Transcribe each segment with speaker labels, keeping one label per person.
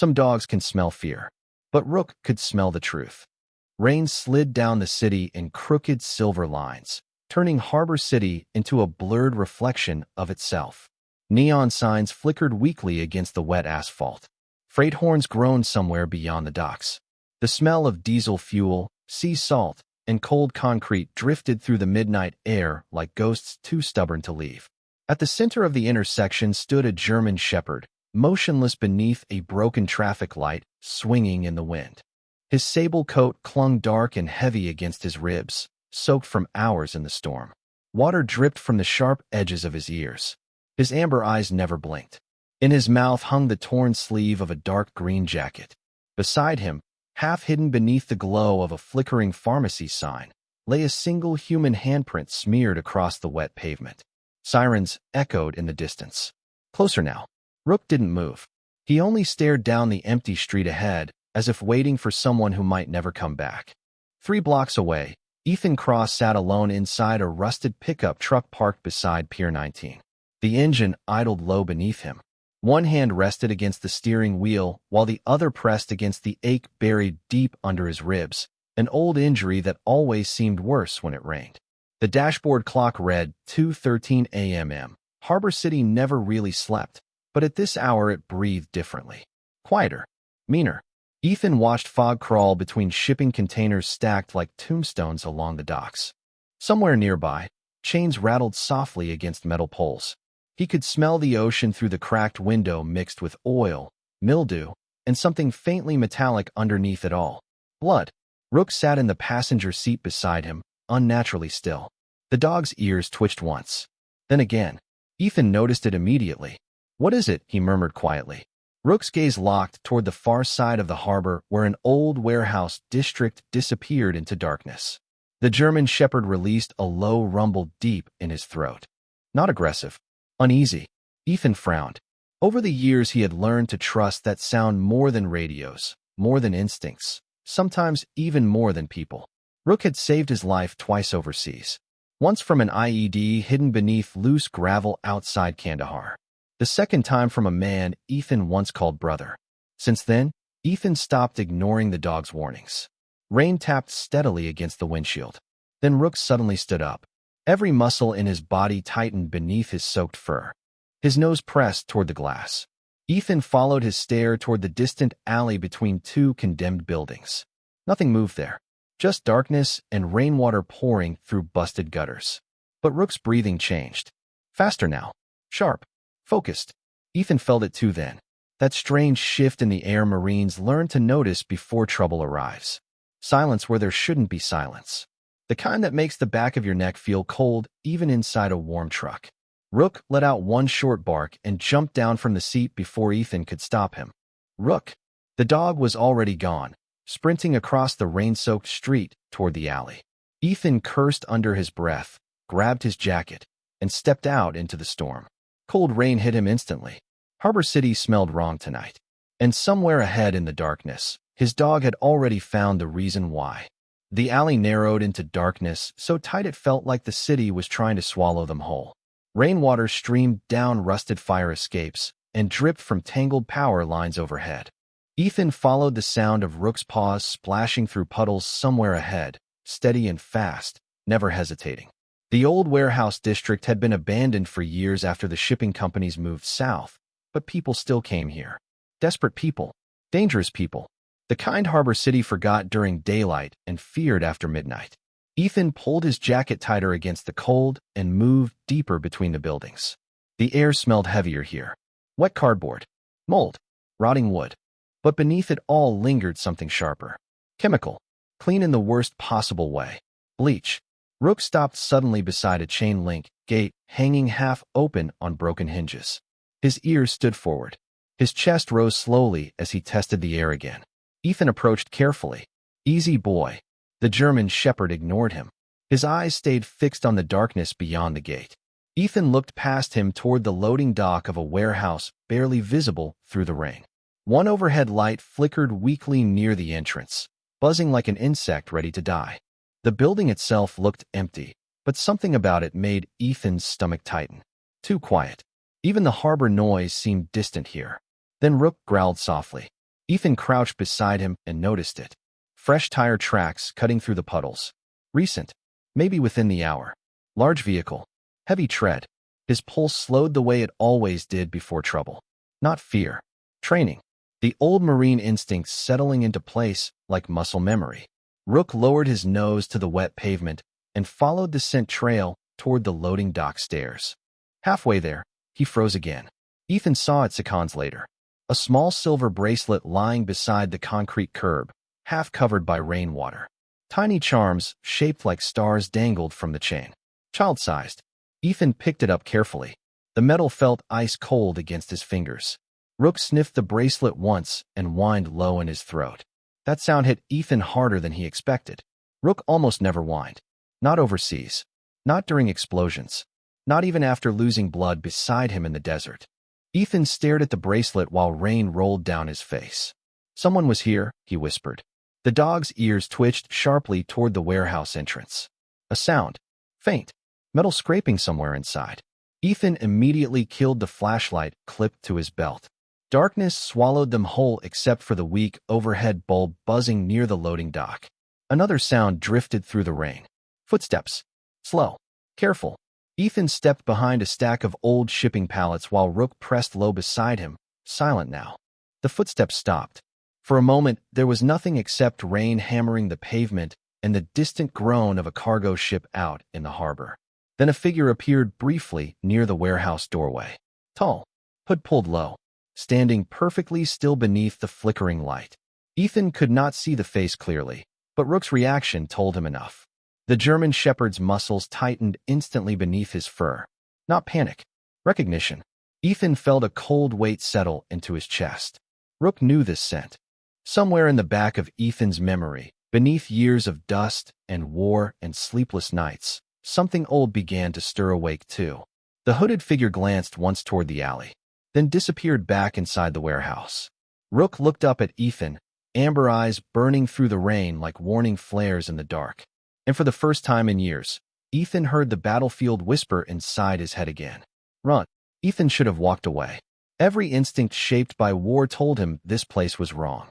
Speaker 1: Some dogs can smell fear, but Rook could smell the truth. Rain slid down the city in crooked silver lines, turning Harbor City into a blurred reflection of itself. Neon signs flickered weakly against the wet asphalt. Freight horns groaned somewhere beyond the docks. The smell of diesel fuel, sea salt, and cold concrete drifted through the midnight air like ghosts too stubborn to leave. At the center of the intersection stood a German shepherd, motionless beneath a broken traffic light, swinging in the wind. His sable coat clung dark and heavy against his ribs, soaked from hours in the storm. Water dripped from the sharp edges of his ears. His amber eyes never blinked. In his mouth hung the torn sleeve of a dark green jacket. Beside him, half hidden beneath the glow of a flickering pharmacy sign, lay a single human handprint smeared across the wet pavement. Sirens echoed in the distance. Closer now. Rook didn't move. He only stared down the empty street ahead, as if waiting for someone who might never come back. 3 blocks away, Ethan Cross sat alone inside a rusted pickup truck parked beside Pier 19. The engine idled low beneath him. One hand rested against the steering wheel, while the other pressed against the ache buried deep under his ribs, an old injury that always seemed worse when it rained. The dashboard clock read 2:13 a.m. Harbor City never really slept, but at this hour it breathed differently. Quieter. Meaner. Ethan watched fog crawl between shipping containers stacked like tombstones along the docks. Somewhere nearby, chains rattled softly against metal poles. He could smell the ocean through the cracked window mixed with oil, mildew, and something faintly metallic underneath it all. Blood. Rook sat in the passenger seat beside him, unnaturally still. The dog's ears twitched once. Then again. Ethan noticed it immediately. "What is it?" he murmured quietly. Rook's gaze locked toward the far side of the harbor where an old warehouse district disappeared into darkness. The German shepherd released a low rumble deep in his throat. Not aggressive. Uneasy. Ethan frowned. Over the years he had learned to trust that sound more than radios, more than instincts, sometimes even more than people. Rook had saved his life twice overseas. Once from an IED hidden beneath loose gravel outside Kandahar. The second time from a man Ethan once called brother. Since then, Ethan stopped ignoring the dog's warnings. Rain tapped steadily against the windshield. Then Rook suddenly stood up. Every muscle in his body tightened beneath his soaked fur. His nose pressed toward the glass. Ethan followed his stare toward the distant alley between 2 condemned buildings. Nothing moved there. Just darkness and rainwater pouring through busted gutters. But Rook's breathing changed. Faster now. Sharp. Focused. Ethan felt it too then. That strange shift in the air Marines learn to notice before trouble arrives. Silence where there shouldn't be silence. The kind that makes the back of your neck feel cold even inside a warm truck. Rook let out one short bark and jumped down from the seat before Ethan could stop him. Rook. The dog was already gone, sprinting across the rain-soaked street toward the alley. Ethan cursed under his breath, grabbed his jacket, and stepped out into the storm. Cold rain hit him instantly. Harbor City smelled wrong tonight. And somewhere ahead in the darkness, his dog had already found the reason why. The alley narrowed into darkness, so tight it felt like the city was trying to swallow them whole. Rainwater streamed down rusted fire escapes and dripped from tangled power lines overhead. Ethan followed the sound of Rook's paws splashing through puddles somewhere ahead, steady and fast, never hesitating. The old warehouse district had been abandoned for years after the shipping companies moved south, but people still came here. Desperate people. Dangerous people. The kind Harbor City forgot during daylight and feared after midnight. Ethan pulled his jacket tighter against the cold and moved deeper between the buildings. The air smelled heavier here. Wet cardboard. Mold. Rotting wood. But beneath it all lingered something sharper. Chemical. Clean in the worst possible way. Bleach. Rook stopped suddenly beside a chain-link gate hanging half open on broken hinges. His ears stood forward. His chest rose slowly as he tested the air again. Ethan approached carefully. Easy boy. The German shepherd ignored him. His eyes stayed fixed on the darkness beyond the gate. Ethan looked past him toward the loading dock of a warehouse barely visible through the rain. One overhead light flickered weakly near the entrance, buzzing like an insect ready to die. The building itself looked empty, but something about it made Ethan's stomach tighten. Too quiet. Even the harbor noise seemed distant here. Then Rook growled softly. Ethan crouched beside him and noticed it. Fresh tire tracks cutting through the puddles. Recent. Maybe within the hour. Large vehicle. Heavy tread. His pulse slowed the way it always did before trouble. Not fear. Training. The old Marine instincts settling into place like muscle memory. Rook lowered his nose to the wet pavement and followed the scent trail toward the loading dock stairs. Halfway there, he froze again. Ethan saw it seconds later. A small silver bracelet lying beside the concrete curb, half covered by rainwater. Tiny charms, shaped like stars, dangled from the chain. Child-sized. Ethan picked it up carefully. The metal felt ice cold against his fingers. Rook sniffed the bracelet once and whined low in his throat. That sound hit Ethan harder than he expected. Rook almost never whined. Not overseas. Not during explosions. Not even after losing blood beside him in the desert. Ethan stared at the bracelet while rain rolled down his face. Someone was here, he whispered. The dog's ears twitched sharply toward the warehouse entrance. A sound. Faint. Metal scraping somewhere inside. Ethan immediately killed the flashlight clipped to his belt. Darkness swallowed them whole except for the weak overhead bulb buzzing near the loading dock. Another sound drifted through the rain. Footsteps. Slow. Careful. Ethan stepped behind a stack of old shipping pallets while Rook pressed low beside him, silent now. The footsteps stopped. For a moment, there was nothing except rain hammering the pavement and the distant groan of a cargo ship out in the harbor. Then a figure appeared briefly near the warehouse doorway. Tall. Hood pulled low. Standing perfectly still beneath the flickering light. Ethan could not see the face clearly, but Rook's reaction told him enough. The German shepherd's muscles tightened instantly beneath his fur. Not panic. Recognition. Ethan felt a cold weight settle into his chest. Rook knew this scent. Somewhere in the back of Ethan's memory, beneath years of dust and war and sleepless nights, something old began to stir awake too. The hooded figure glanced once toward the alley, then disappeared back inside the warehouse. Rook looked up at Ethan, amber eyes burning through the rain like warning flares in the dark. And for the first time in years, Ethan heard the battlefield whisper inside his head again. Run. Ethan should have walked away. Every instinct shaped by war told him this place was wrong.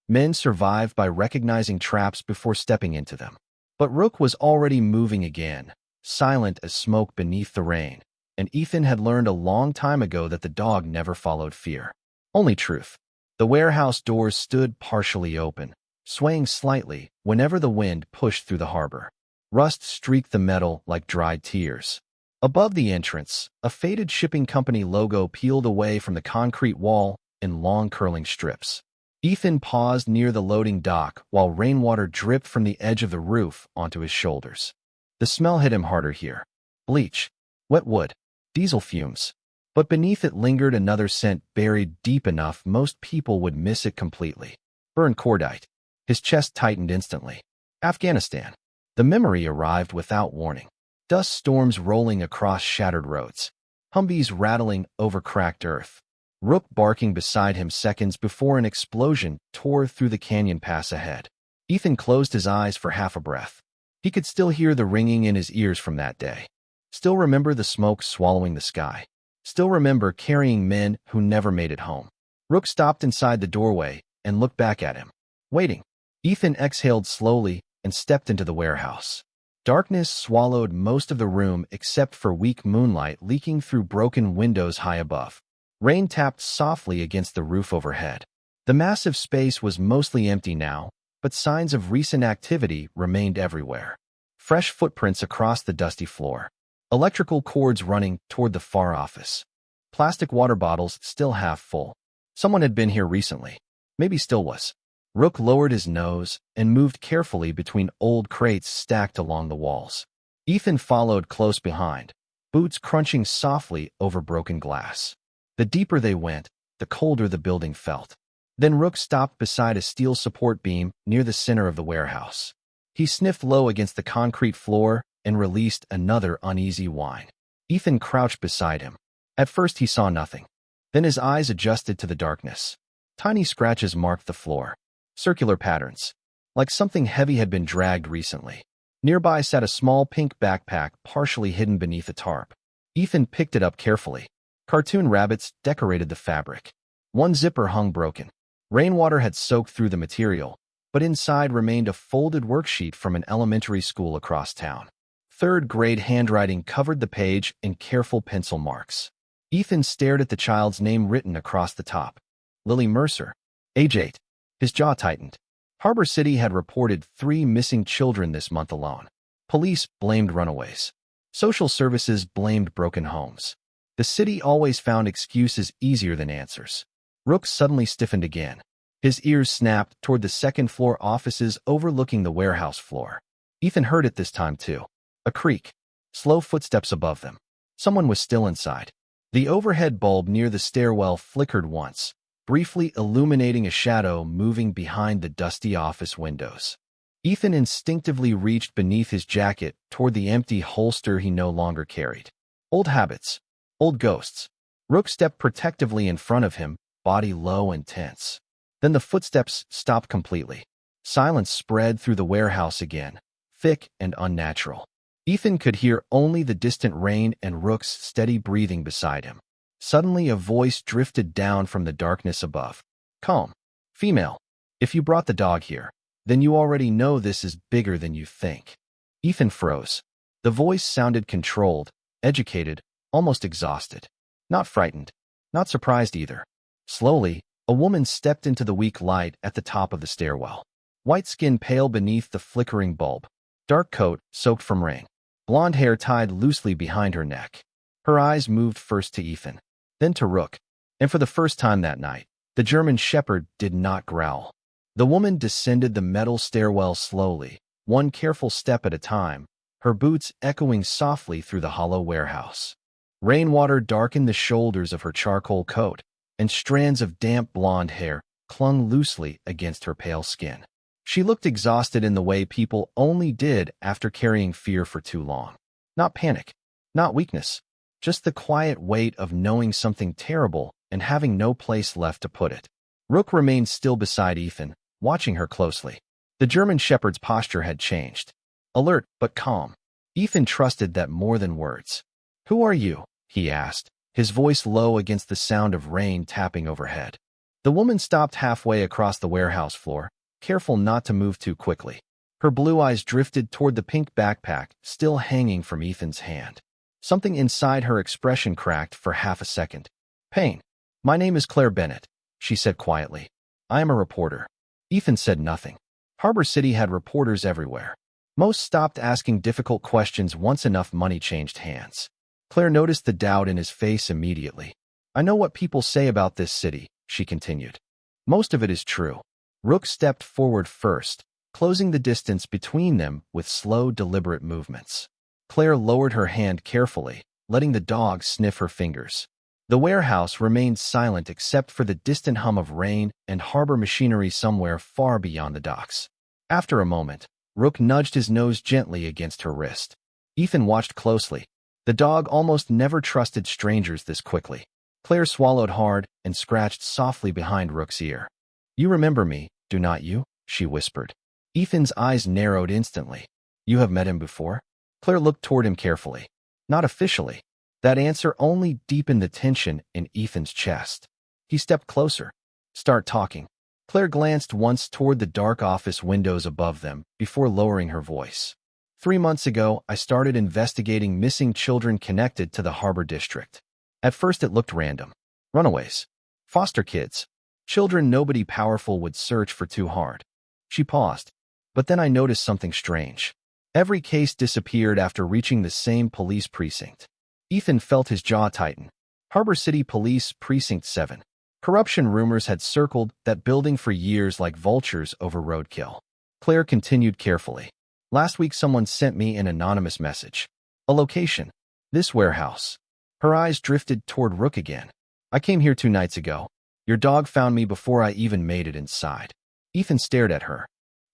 Speaker 1: Men survived by recognizing traps before stepping into them. But Rook was already moving again, silent as smoke beneath the rain, and Ethan had learned a long time ago that the dog never followed fear. Only truth. The warehouse doors stood partially open, swaying slightly whenever the wind pushed through the harbor. Rust streaked the metal like dried tears. Above the entrance, a faded shipping company logo peeled away from the concrete wall in long curling strips. Ethan paused near the loading dock while rainwater dripped from the edge of the roof onto his shoulders. The smell hit him harder here. Bleach. Wet wood. Diesel fumes. But beneath it lingered another scent buried deep enough most people would miss it completely. Burned cordite. His chest tightened instantly. Afghanistan. The memory arrived without warning. Dust storms rolling across shattered roads. Humvees rattling over cracked earth. Rook barking beside him seconds before an explosion tore through the canyon pass ahead. Ethan closed his eyes for half a breath. He could still hear the ringing in his ears from that day. Still remember the smoke swallowing the sky. Still remember carrying men who never made it home. Rook stopped inside the doorway and looked back at him. Waiting. Ethan exhaled slowly and stepped into the warehouse. Darkness swallowed most of the room except for weak moonlight leaking through broken windows high above. Rain tapped softly against the roof overhead. The massive space was mostly empty now, but signs of recent activity remained everywhere. Fresh footprints across the dusty floor. Electrical cords running toward the far office. Plastic water bottles still half full. Someone had been here recently. Maybe still was. Rook lowered his nose and moved carefully between old crates stacked along the walls. Ethan followed close behind, boots crunching softly over broken glass. The deeper they went, the colder the building felt. Then Rook stopped beside a steel support beam near the center of the warehouse. He sniffed low against the concrete floor and released another uneasy whine. Ethan crouched beside him. At first he saw nothing. Then his eyes adjusted to the darkness. Tiny scratches marked the floor. Circular patterns. Like something heavy had been dragged recently. Nearby sat a small pink backpack partially hidden beneath a tarp. Ethan picked it up carefully. Cartoon rabbits decorated the fabric. One zipper hung broken. Rainwater had soaked through the material, but inside remained a folded worksheet from an elementary school across town. Third-grade handwriting covered the page in careful pencil marks. Ethan stared at the child's name written across the top. Lily Mercer, age 8. His jaw tightened. Harbor City had reported 3 missing children this month alone. Police blamed runaways. Social services blamed broken homes. The city always found excuses easier than answers. Rook suddenly stiffened again. His ears snapped toward the second-floor offices overlooking the warehouse floor. Ethan heard it this time, too. A creak. Slow footsteps above them. Someone was still inside. The overhead bulb near the stairwell flickered once, briefly illuminating a shadow moving behind the dusty office windows. Ethan instinctively reached beneath his jacket toward the empty holster he no longer carried. Old habits. Old ghosts. Rook stepped protectively in front of him, body low and tense. Then the footsteps stopped completely. Silence spread through the warehouse again, thick and unnatural. Ethan could hear only the distant rain and Rook's steady breathing beside him. Suddenly a voice drifted down from the darkness above. Calm. Female. If you brought the dog here, then you already know this is bigger than you think. Ethan froze. The voice sounded controlled, educated, almost exhausted. Not frightened. Not surprised either. Slowly, a woman stepped into the weak light at the top of the stairwell. White skin pale beneath the flickering bulb. Dark coat, soaked from rain. Blonde hair tied loosely behind her neck. Her eyes moved first to Ethan, then to Rook. And for the first time that night, the German Shepherd did not growl. The woman descended the metal stairwell slowly, one careful step at a time, her boots echoing softly through the hollow warehouse. Rainwater darkened the shoulders of her charcoal coat, and strands of damp blonde hair clung loosely against her pale skin. She looked exhausted in the way people only did after carrying fear for too long. Not panic, not weakness, just the quiet weight of knowing something terrible and having no place left to put it. Rook remained still beside Ethan, watching her closely. The German Shepherd's posture had changed. Alert but calm. Ethan trusted that more than words. Who are you? He asked, his voice low against the sound of rain tapping overhead. The woman stopped halfway across the warehouse floor, careful not to move too quickly. Her blue eyes drifted toward the pink backpack still hanging from Ethan's hand. Something inside her expression cracked for half a second. Pain. My name is Claire Bennett, she said quietly. I am a reporter. Ethan said nothing. Harbor City had reporters everywhere. Most stopped asking difficult questions once enough money changed hands. Claire noticed the doubt in his face immediately. I know what people say about this city, she continued. Most of it is true. Rook stepped forward first, closing the distance between them with slow, deliberate movements. Claire lowered her hand carefully, letting the dog sniff her fingers. The warehouse remained silent except for the distant hum of rain and harbor machinery somewhere far beyond the docks. After a moment, Rook nudged his nose gently against her wrist. Ethan watched closely. The dog almost never trusted strangers this quickly. Claire swallowed hard and scratched softly behind Rook's ear. You remember me, do not you? She whispered. Ethan's eyes narrowed instantly. You have met him before? Claire looked toward him carefully. Not officially. That answer only deepened the tension in Ethan's chest. He stepped closer. Start talking. Claire glanced once toward the dark office windows above them before lowering her voice. 3 months ago, I started investigating missing children connected to the Harbor District. At first it looked random. Runaways. Foster kids. Children nobody powerful would search for too hard. She paused. But then I noticed something strange. Every case disappeared after reaching the same police precinct. Ethan felt his jaw tighten. Harbor City Police Precinct 7. Corruption rumors had circled that building for years like vultures over roadkill. Claire continued carefully. Last week someone sent me an anonymous message. A location. This warehouse. Her eyes drifted toward Rook again. I came here 2 nights ago. Your dog found me before I even made it inside. Ethan stared at her.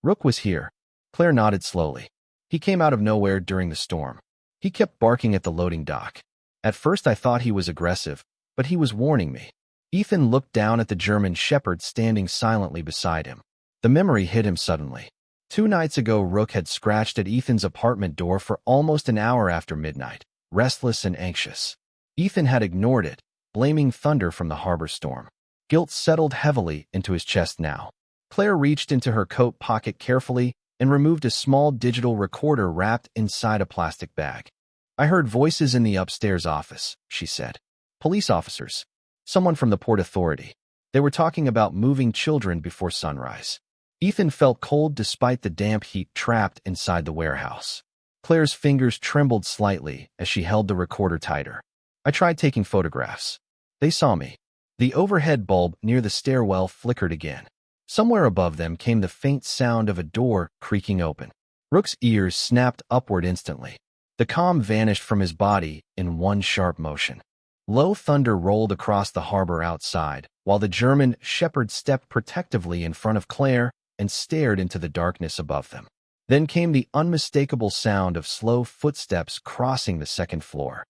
Speaker 1: Rook was here. Claire nodded slowly. He came out of nowhere during the storm. He kept barking at the loading dock. At first I thought he was aggressive, but he was warning me. Ethan looked down at the German Shepherd standing silently beside him. The memory hit him suddenly. 2 nights ago Rook had scratched at Ethan's apartment door for almost an hour after midnight, restless and anxious. Ethan had ignored it, blaming thunder from the harbor storm. Guilt settled heavily into his chest now. Claire reached into her coat pocket carefully and removed a small digital recorder wrapped inside a plastic bag. I heard voices in the upstairs office, she said. Police officers. Someone from the Port Authority. They were talking about moving children before sunrise. Ethan felt cold despite the damp heat trapped inside the warehouse. Claire's fingers trembled slightly as she held the recorder tighter. I tried taking photographs. They saw me. The overhead bulb near the stairwell flickered again. Somewhere above them came the faint sound of a door creaking open. Rook's ears snapped upward instantly. The calm vanished from his body in one sharp motion. Low thunder rolled across the harbor outside, while the German shepherd stepped protectively in front of Claire and stared into the darkness above them. Then came the unmistakable sound of slow footsteps crossing the second floor.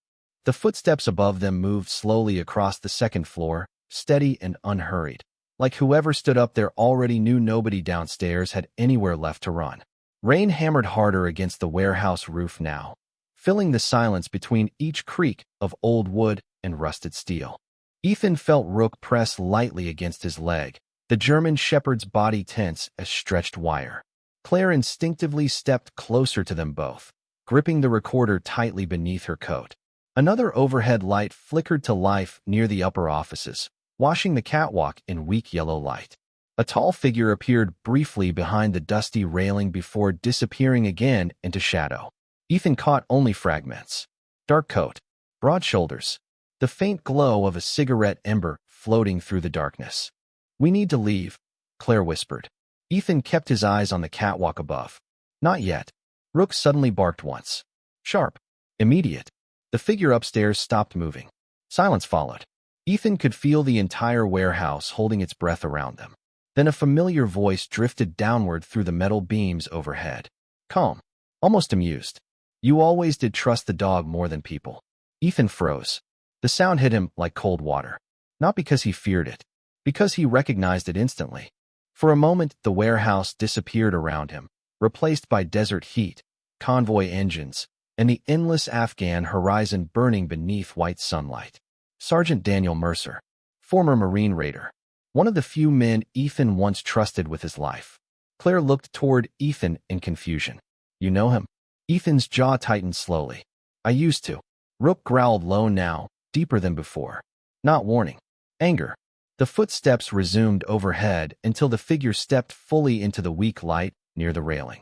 Speaker 1: The footsteps above them moved slowly across the second floor, steady and unhurried, like whoever stood up there already knew nobody downstairs had anywhere left to run. Rain hammered harder against the warehouse roof now, filling the silence between each creak of old wood and rusted steel. Ethan felt Rook press lightly against his leg, the German shepherd's body tense as stretched wire. Claire instinctively stepped closer to them both, gripping the recorder tightly beneath her coat. Another overhead light flickered to life near the upper offices, washing the catwalk in weak yellow light. A tall figure appeared briefly behind the dusty railing before disappearing again into shadow. Ethan caught only fragments. Dark coat, broad shoulders, the faint glow of a cigarette ember floating through the darkness. We need to leave, Claire whispered. Ethan kept his eyes on the catwalk above. Not yet. Rook suddenly barked once. Sharp. Immediate. The figure upstairs stopped moving. Silence followed. Ethan could feel the entire warehouse holding its breath around them. Then a familiar voice drifted downward through the metal beams overhead. Calm. Almost amused. You always did trust the dog more than people. Ethan froze. The sound hit him like cold water. Not because he feared it. Because he recognized it instantly. For a moment, the warehouse disappeared around him, replaced by desert heat, convoy engines, and the endless Afghan horizon burning beneath white sunlight. Sergeant Daniel Mercer, former Marine raider, one of the few men Ethan once trusted with his life. Claire looked toward Ethan in confusion. You know him? Ethan's jaw tightened slowly. I used to. Rook growled low now, deeper than before. Not warning. Anger. The footsteps resumed overhead until the figure stepped fully into the weak light near the railing.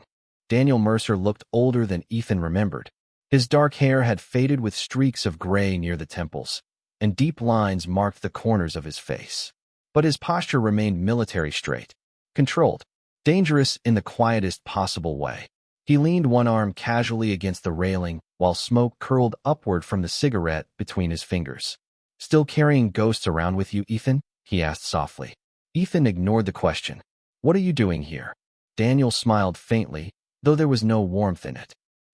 Speaker 1: Daniel Mercer looked older than Ethan remembered. His dark hair had faded with streaks of gray near the temples, and deep lines marked the corners of his face. But his posture remained military straight, controlled, dangerous in the quietest possible way. He leaned one arm casually against the railing while smoke curled upward from the cigarette between his fingers. Still carrying ghosts around with you, Ethan? He asked softly. Ethan ignored the question. What are you doing here? Daniel smiled faintly, though there was no warmth in it.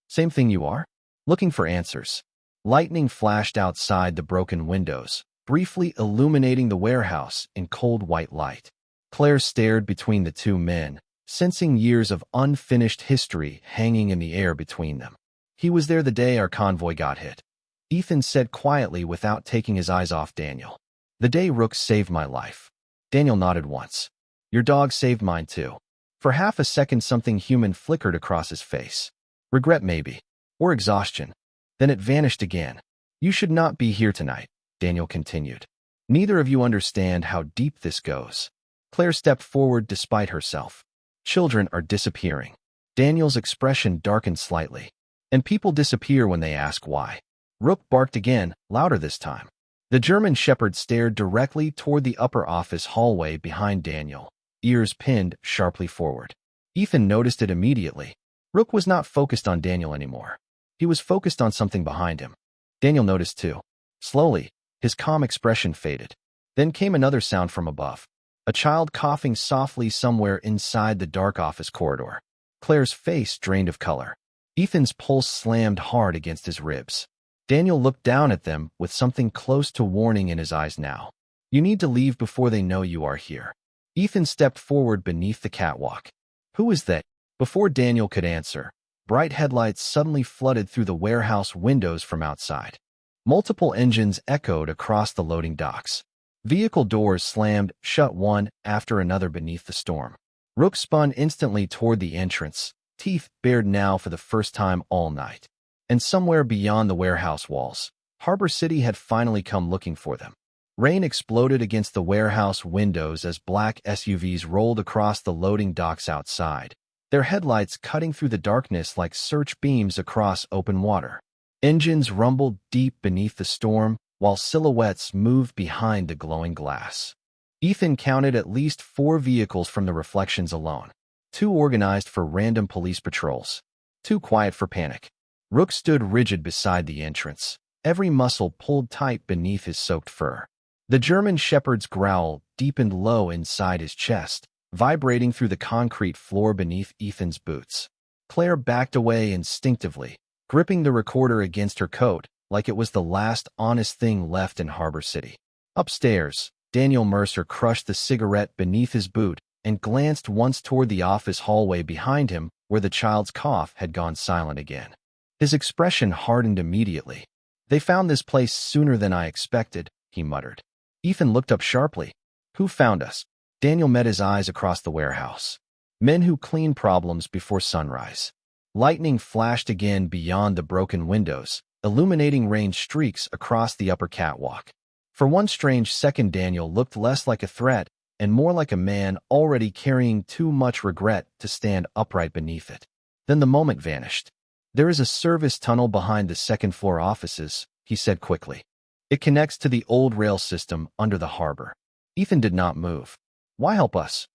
Speaker 1: Same thing you are? Looking for answers. Lightning flashed outside the broken windows, briefly illuminating the warehouse in cold white light. Claire stared between the two men, sensing years of unfinished history hanging in the air between them. He was there the day our convoy got hit. Ethan said quietly without taking his eyes off Daniel. The day Rook saved my life. Daniel nodded once. Your dog saved mine too. For half a second something human flickered across his face. Regret maybe. Or exhaustion. Then it vanished again. You should not be here tonight, Daniel continued. Neither of you understand how deep this goes. Claire stepped forward despite herself. Children are disappearing. Daniel's expression darkened slightly. And people disappear when they ask why. Rook barked again, louder this time. The German shepherd stared directly toward the upper office hallway behind Daniel, ears pinned sharply forward. Ethan noticed it immediately. Rook was not focused on Daniel anymore. He was focused on something behind him. Daniel noticed too. Slowly, his calm expression faded. Then came another sound from above. A child coughing softly somewhere inside the dark office corridor. Claire's face drained of color. Ethan's pulse slammed hard against his ribs. Daniel looked down at them with something close to warning in his eyes now. You need to leave before they know you are here. Ethan stepped forward beneath the catwalk. Who is that? Before Daniel could answer, bright headlights suddenly flooded through the warehouse windows from outside. Multiple engines echoed across the loading docks. Vehicle doors slammed shut one after another beneath the storm. Rook spun instantly toward the entrance, teeth bared now for the first time all night. And somewhere beyond the warehouse walls, Harbor City had finally come looking for them. Rain exploded against the warehouse windows as black SUVs rolled across the loading docks outside, their headlights cutting through the darkness like search beams across open water. Engines rumbled deep beneath the storm, while silhouettes moved behind the glowing glass. Ethan counted at least 4 vehicles from the reflections alone, 2 organized for random police patrols, 2 quiet for panic. Rook stood rigid beside the entrance, every muscle pulled tight beneath his soaked fur. The German shepherd's growl deepened low inside his chest, vibrating through the concrete floor beneath Ethan's boots. Claire backed away instinctively, gripping the recorder against her coat like it was the last honest thing left in Harbor City. Upstairs, Daniel Mercer crushed the cigarette beneath his boot and glanced once toward the office hallway behind him where the child's cough had gone silent again. His expression hardened immediately. "They found this place sooner than I expected," he muttered. Ethan looked up sharply. "Who found us?" Daniel met his eyes across the warehouse. "Men who clean problems before sunrise." Lightning flashed again beyond the broken windows, illuminating rain streaks across the upper catwalk. For one strange second, Daniel looked less like a threat and more like a man already carrying too much regret to stand upright beneath it. Then the moment vanished. "There is a service tunnel behind the second-floor offices," he said quickly. "It connects to the old rail system under the harbor." Ethan did not move. "Why help us?"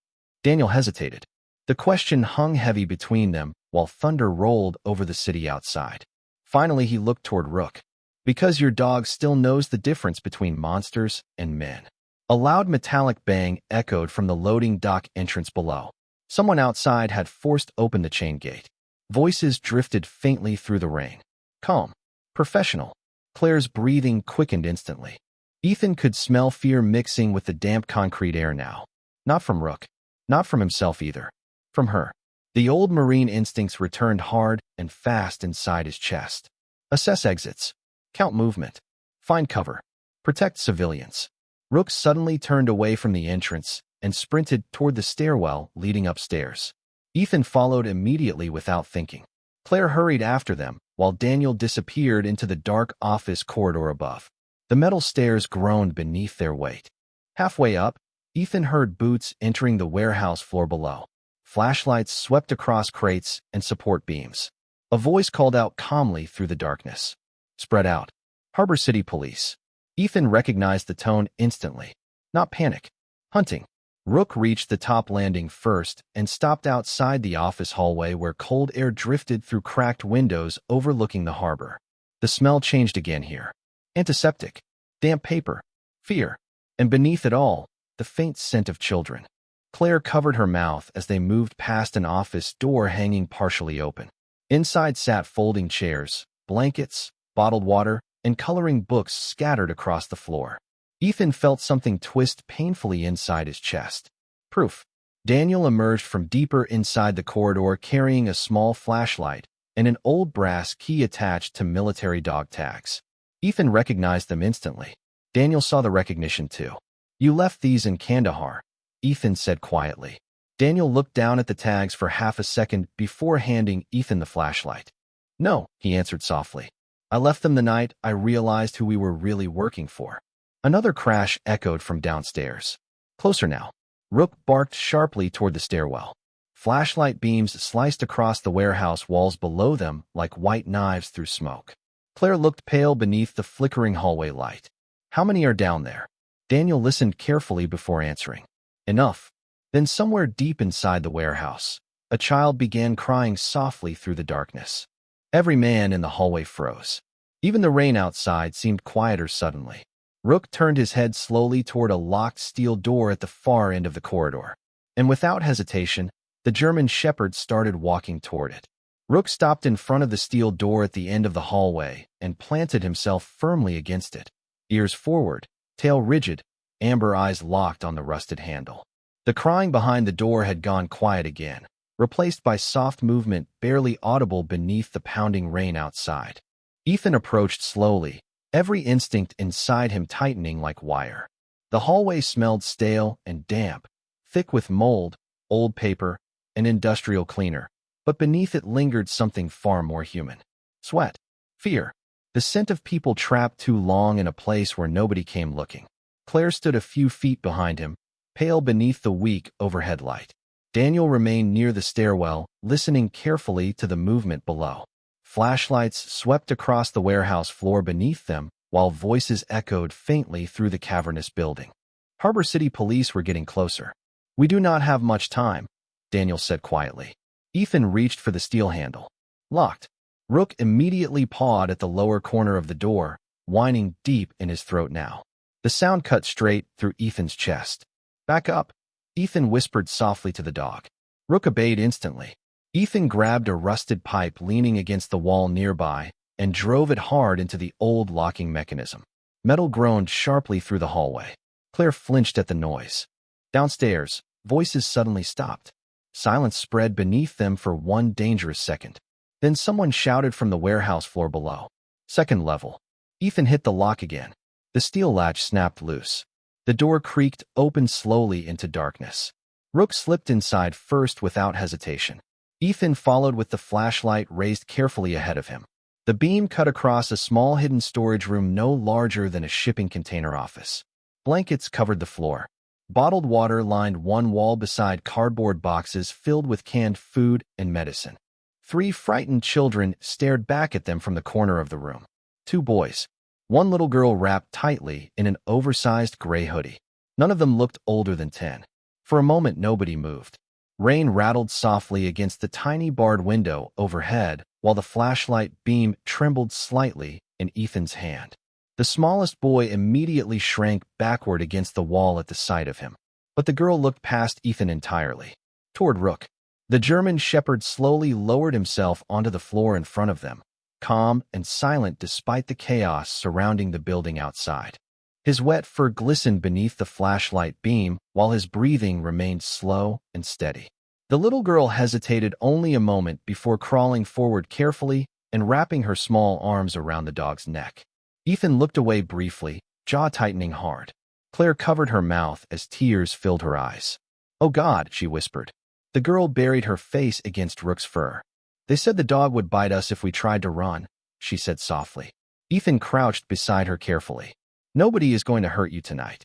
Speaker 1: Daniel hesitated. The question hung heavy between them while thunder rolled over the city outside. Finally, he looked toward Rook. "Because your dog still knows the difference between monsters and men." A loud metallic bang echoed from the loading dock entrance below. Someone outside had forced open the chain gate. Voices drifted faintly through the rain. Calm. Professional. Claire's breathing quickened instantly. Ethan could smell fear mixing with the damp concrete air now. Not from Rook. Not from himself either. From her. The old Marine instincts returned hard and fast inside his chest. Assess exits. Count movement. Find cover. Protect civilians. Rook suddenly turned away from the entrance and sprinted toward the stairwell leading upstairs. Ethan followed immediately without thinking. Claire hurried after them, while Daniel disappeared into the dark office corridor above. The metal stairs groaned beneath their weight. Halfway up, Ethan heard boots entering the warehouse floor below. Flashlights swept across crates and support beams. A voice called out calmly through the darkness. "Spread out. Harbor City Police." Ethan recognized the tone instantly. Not panic. Hunting. Rook reached the top landing first and stopped outside the office hallway where cold air drifted through cracked windows overlooking the harbor. The smell changed again here. Antiseptic. Damp paper. Fear. And beneath it all, the faint scent of children. Claire covered her mouth as they moved past an office door hanging partially open. Inside sat folding chairs, blankets, bottled water, and coloring books scattered across the floor. Ethan felt something twist painfully inside his chest. Proof. Daniel emerged from deeper inside the corridor carrying a small flashlight and an old brass key attached to military dog tags. Ethan recognized them instantly. Daniel saw the recognition too. "You left these in Kandahar," Ethan said quietly. Daniel looked down at the tags for half a second before handing Ethan the flashlight. "No," he answered softly. "I left them the night I realized who we were really working for." Another crash echoed from downstairs. Closer now. Rook barked sharply toward the stairwell. Flashlight beams sliced across the warehouse walls below them like white knives through smoke. Claire looked pale beneath the flickering hallway light. "How many are down there?" Daniel listened carefully before answering. "Enough." Then somewhere deep inside the warehouse, a child began crying softly through the darkness. Every man in the hallway froze. Even the rain outside seemed quieter suddenly. Rook turned his head slowly toward a locked steel door at the far end of the corridor. And without hesitation, the German shepherd started walking toward it. Rook stopped in front of the steel door at the end of the hallway and planted himself firmly against it. Ears forward, tail rigid, amber eyes locked on the rusted handle. The crying behind the door had gone quiet again, replaced by soft movement barely audible beneath the pounding rain outside. Ethan approached slowly, every instinct inside him tightening like wire. The hallway smelled stale and damp, thick with mold, old paper, and industrial cleaner, but beneath it lingered something far more human. Sweat. Fear. The scent of people trapped too long in a place where nobody came looking. Claire stood a few feet behind him, pale beneath the weak overhead light. Daniel remained near the stairwell, listening carefully to the movement below. Flashlights swept across the warehouse floor beneath them, while voices echoed faintly through the cavernous building. Harbor City police were getting closer. "We do not have much time," Daniel said quietly. Ethan reached for the steel handle. Locked. Rook immediately pawed at the lower corner of the door, whining deep in his throat now. The sound cut straight through Ethan's chest. "Back up," Ethan whispered softly to the dog. Rook obeyed instantly. Ethan grabbed a rusted pipe leaning against the wall nearby and drove it hard into the old locking mechanism. Metal groaned sharply through the hallway. Claire flinched at the noise. Downstairs, voices suddenly stopped. Silence spread beneath them for one dangerous second. Then someone shouted from the warehouse floor below. "Second level." Ethan hit the lock again. The steel latch snapped loose. The door creaked open slowly into darkness. Rook slipped inside first without hesitation. Ethan followed with the flashlight raised carefully ahead of him. The beam cut across a small hidden storage room no larger than a shipping container office. Blankets covered the floor. Bottled water lined one wall beside cardboard boxes filled with canned food and medicine. 3 frightened children stared back at them from the corner of the room. 2 boys. One little girl wrapped tightly in an oversized gray hoodie. None of them looked older than 10. For a moment, nobody moved. Rain rattled softly against the tiny barred window overhead, while the flashlight beam trembled slightly in Ethan's hand. The smallest boy immediately shrank backward against the wall at the sight of him. But the girl looked past Ethan entirely, toward Rook. The German shepherd slowly lowered himself onto the floor in front of them, calm and silent despite the chaos surrounding the building outside. His wet fur glistened beneath the flashlight beam, while his breathing remained slow and steady. The little girl hesitated only a moment before crawling forward carefully and wrapping her small arms around the dog's neck. Ethan looked away briefly, jaw tightening hard. Claire covered her mouth as tears filled her eyes. "Oh God," she whispered. The girl buried her face against Rook's fur. "They said the dog would bite us if we tried to run," she said softly. Ethan crouched beside her carefully. "Nobody is going to hurt you tonight."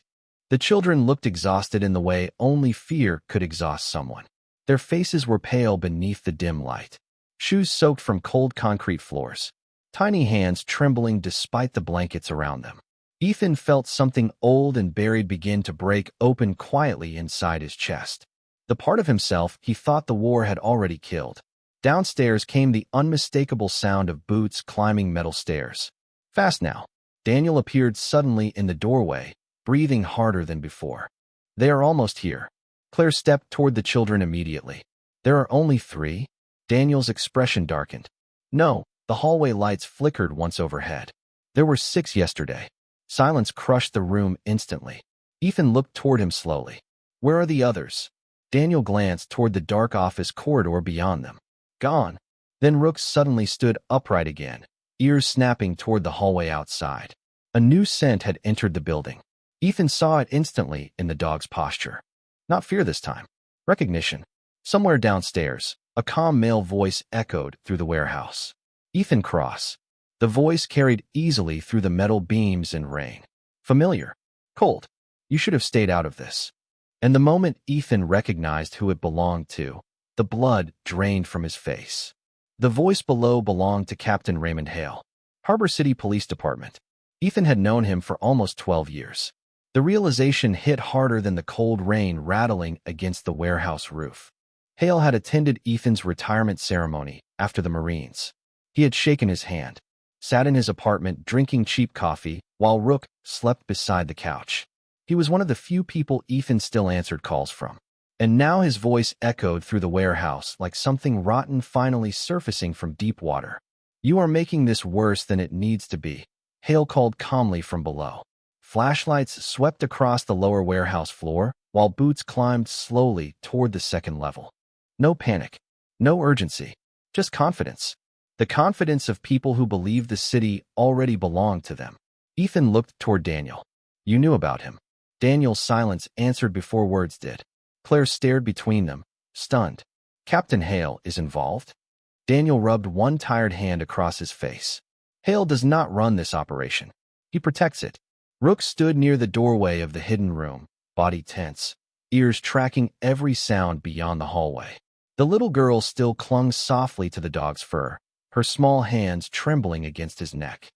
Speaker 1: The children looked exhausted in the way only fear could exhaust someone. Their faces were pale beneath the dim light. Shoes soaked from cold concrete floors. Tiny hands trembling despite the blankets around them. Ethan felt something old and buried begin to break open quietly inside his chest. The part of himself he thought the war had already killed. Downstairs came the unmistakable sound of boots climbing metal stairs. Fast now. Daniel appeared suddenly in the doorway, breathing harder than before. "They are almost here." Claire stepped toward the children immediately. "There are only 3? Daniel's expression darkened. "No." The hallway lights flickered once overhead. "There were 6 yesterday." Silence crushed the room instantly. Ethan looked toward him slowly. "Where are the others?" Daniel glanced toward the dark office corridor beyond them. "Gone." Then Rook suddenly stood upright again, ears snapping toward the hallway outside. A new scent had entered the building. Ethan saw it instantly in the dog's posture. Not fear this time. Recognition. Somewhere downstairs, a calm male voice echoed through the warehouse. "Ethan Cross." The voice carried easily through the metal beams and rain. Familiar. Cold. "You should have stayed out of this." And the moment Ethan recognized who it belonged to, the blood drained from his face. The voice below belonged to Captain Raymond Hale, Harbor City Police Department. Ethan had known him for almost 12 years. The realization hit harder than the cold rain rattling against the warehouse roof. Hale had attended Ethan's retirement ceremony after the Marines. He had shaken his hand, sat in his apartment drinking cheap coffee, while Rook slept beside the couch. He was one of the few people Ethan still answered calls from. And now his voice echoed through the warehouse like something rotten finally surfacing from deep water. "You are making this worse than it needs to be," Hale called calmly from below. Flashlights swept across the lower warehouse floor, while boots climbed slowly toward the second level. No panic, no urgency, just confidence. The confidence of people who believed the city already belonged to them. Ethan looked toward Daniel. "You knew about him." Daniel's silence answered before words did. Claire stared between them, stunned. Captain Hale is involved? Daniel rubbed one tired hand across his face. Hale does not run this operation. He protects it. Rook stood near the doorway of the hidden room, body tense, ears tracking every sound beyond the hallway. The little girl still clung softly to the dog's fur, her small hands trembling against his neck.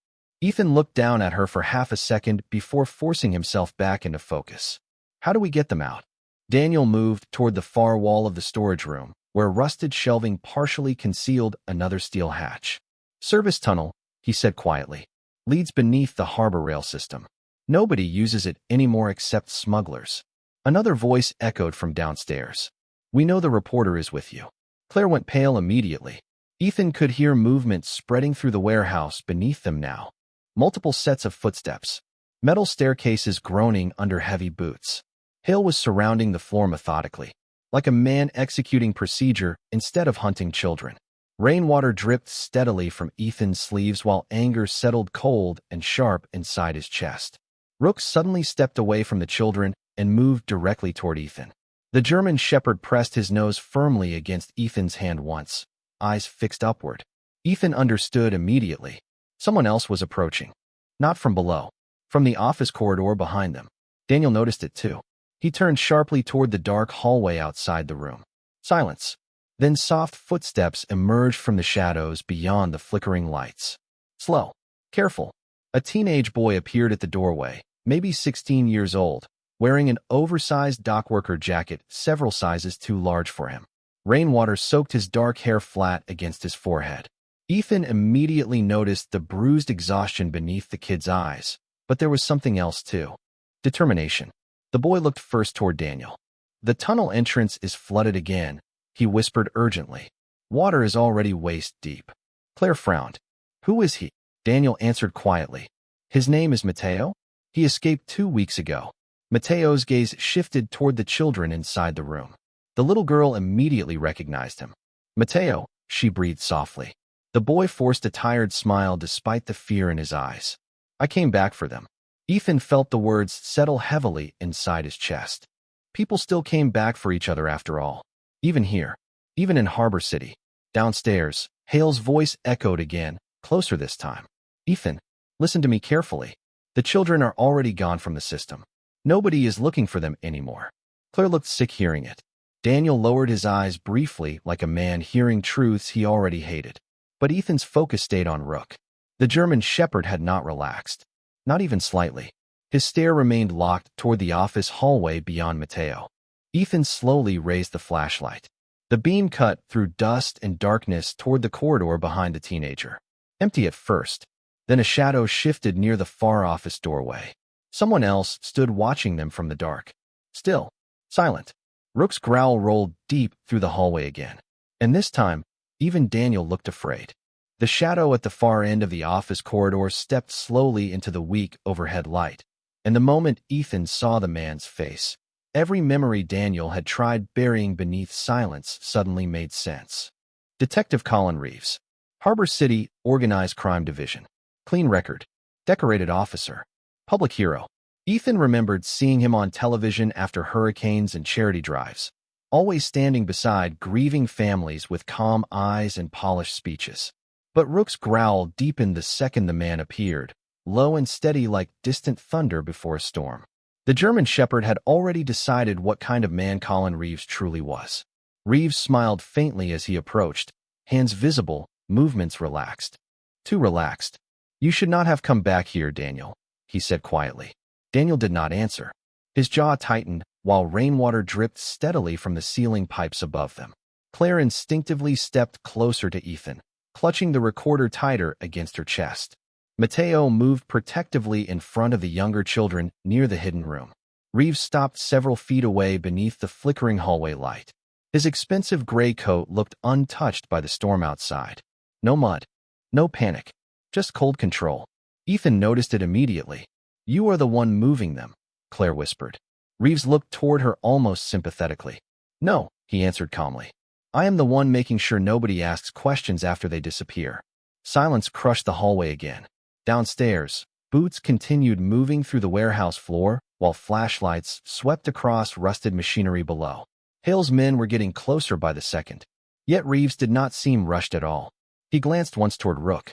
Speaker 1: Ethan looked down at her for half a second before forcing himself back into focus. How do we get them out? Daniel moved toward the far wall of the storage room, where rusted shelving partially concealed another steel hatch. Service tunnel, he said quietly, leads beneath the harbor rail system. Nobody uses it anymore except smugglers. Another voice echoed from downstairs. We know the reporter is with you. Claire went pale immediately. Ethan could hear movement spreading through the warehouse beneath them now. Multiple sets of footsteps. Metal staircases groaning under heavy boots. Hale was surrounding the floor methodically, like a man executing procedure instead of hunting children. Rainwater dripped steadily from Ethan's sleeves while anger settled cold and sharp inside his chest. Rook suddenly stepped away from the children and moved directly toward Ethan. The German shepherd pressed his nose firmly against Ethan's hand once, eyes fixed upward. Ethan understood immediately. Someone else was approaching. Not from below. From the office corridor behind them. Daniel noticed it too. He turned sharply toward the dark hallway outside the room. Silence. Then soft footsteps emerged from the shadows beyond the flickering lights. Slow. Careful. A teenage boy appeared at the doorway, maybe 16 years old, wearing an oversized dockworker jacket several sizes too large for him. Rainwater soaked his dark hair flat against his forehead. Ethan immediately noticed the bruised exhaustion beneath the kid's eyes, but there was something else too. Determination. The boy looked first toward Daniel. The tunnel entrance is flooded again, he whispered urgently. Water is already waist deep. Claire frowned. Who is he? Daniel answered quietly. His name is Mateo. He escaped 2 weeks ago. Mateo's gaze shifted toward the children inside the room. The little girl immediately recognized him. Mateo, she breathed softly. The boy forced a tired smile despite the fear in his eyes. I came back for them. Ethan felt the words settle heavily inside his chest. People still came back for each other after all. Even here. Even in Harbor City. Downstairs, Hale's voice echoed again, closer this time. Ethan, listen to me carefully. The children are already gone from the system. Nobody is looking for them anymore. Claire looked sick hearing it. Daniel lowered his eyes briefly like a man hearing truths he already hated. But Ethan's focus stayed on Rook. The German shepherd had not relaxed. Not even slightly. His stare remained locked toward the office hallway beyond Mateo. Ethan slowly raised the flashlight. The beam cut through dust and darkness toward the corridor behind the teenager. Empty at first. Then a shadow shifted near the far office doorway. Someone else stood watching them from the dark. Still. Silent. Rook's growl rolled deep through the hallway again. And this time, even Daniel looked afraid. The shadow at the far end of the office corridor stepped slowly into the weak overhead light. And the moment Ethan saw the man's face, every memory Daniel had tried burying beneath silence suddenly made sense. Detective Colin Reeves. Harbor City Organized Crime Division. Clean record. Decorated officer. Public hero. Ethan remembered seeing him on television after hurricanes and charity drives, always standing beside grieving families with calm eyes and polished speeches. But Rook's growl deepened the second the man appeared, low and steady like distant thunder before a storm. The German shepherd had already decided what kind of man Colin Reeves truly was. Reeves smiled faintly as he approached, hands visible, movements relaxed. Too relaxed. You should not have come back here, Daniel, he said quietly. Daniel did not answer. His jaw tightened, while rainwater dripped steadily from the ceiling pipes above them. Claire instinctively stepped closer to Ethan, clutching the recorder tighter against her chest. Mateo moved protectively in front of the younger children near the hidden room. Reeves stopped several feet away beneath the flickering hallway light. His expensive gray coat looked untouched by the storm outside. No mud. No panic. Just cold control. Ethan noticed it immediately. You are the one moving them, Claire whispered. Reeves looked toward her almost sympathetically. No, he answered calmly. I am the one making sure nobody asks questions after they disappear. Silence crushed the hallway again. Downstairs, boots continued moving through the warehouse floor, while flashlights swept across rusted machinery below. Hale's men were getting closer by the second. Yet Reeves did not seem rushed at all. He glanced once toward Rook.